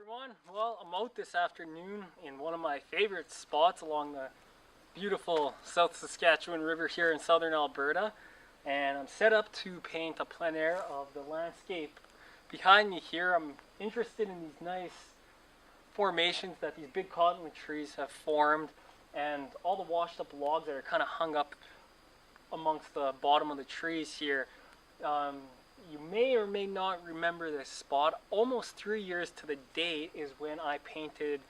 everyone. Well, I'm out this afternoon in one of my favorite spots along the beautiful South Saskatchewan River here in southern Alberta, and I'm set up to paint a plein air of the landscape behind me here. I'm interested in these nice formations that these big cottonwood trees have formed, and all the washed up logs that are kind of hung up amongst the bottom of the trees here. You may or may not remember this spot. Almost 3 years to the date is when I painted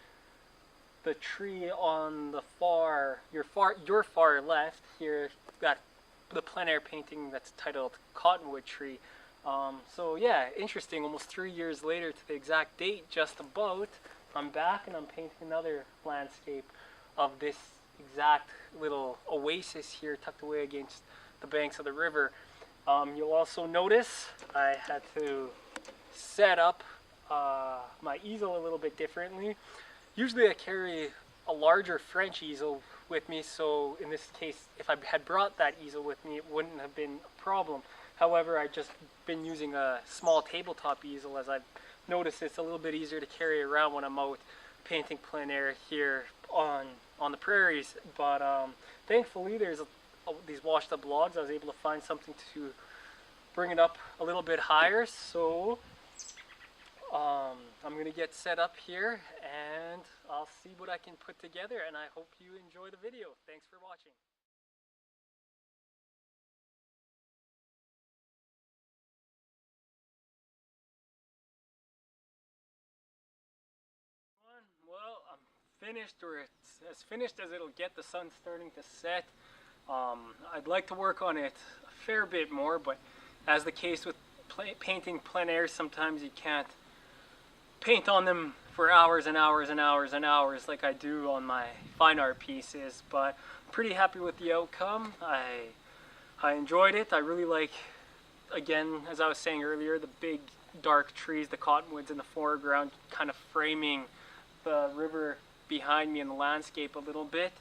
the tree on the your far left here. Got the plein air painting that's titled Cottonwood Tree. So yeah, interesting. Almost 3 years later to the exact date, just about, I'm back and I'm painting another landscape of this exact little oasis here tucked away against the banks of the river. You'll also notice I had to set up my easel a little bit differently. Usually I carry a larger French easel with me, so in this case, if I had brought that easel with me, it wouldn't have been a problem. However, I've just been using a small tabletop easel, as I've noticed it's a little bit easier to carry around when I'm out painting plein air here on the prairies. But thankfully there's these washed up logs. I was able to find something to bring it up a little bit higher, so I'm gonna get set up here and I'll see what I can put together, and I hope you enjoy the video. Thanks for watching. Well, I'm finished, or it's as finished as it'll get. The sun's starting to set. I'd like to work on it a fair bit more, but as the case with painting plein air, sometimes you can't paint on them for hours and hours and hours and hours like I do on my fine art pieces. But I'm pretty happy with the outcome. I enjoyed it. I really like, again, as I was saying earlier, the big dark trees, the cottonwoods in the foreground, kind of framing the river behind me in the landscape a little bit.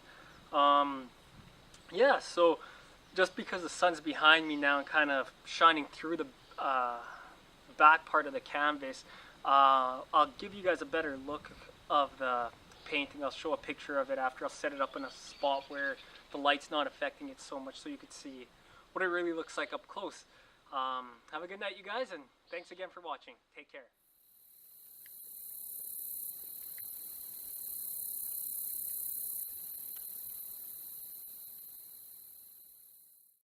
Yeah, so just because the sun's behind me now and kind of shining through the back part of the canvas, I'll give you guys a better look of the painting. I'll show a picture of it after. I'll set it up in a spot where the light's not affecting it so much, so you could see what it really looks like up close. Have a good night, you guys, and thanks again for watching. Take care.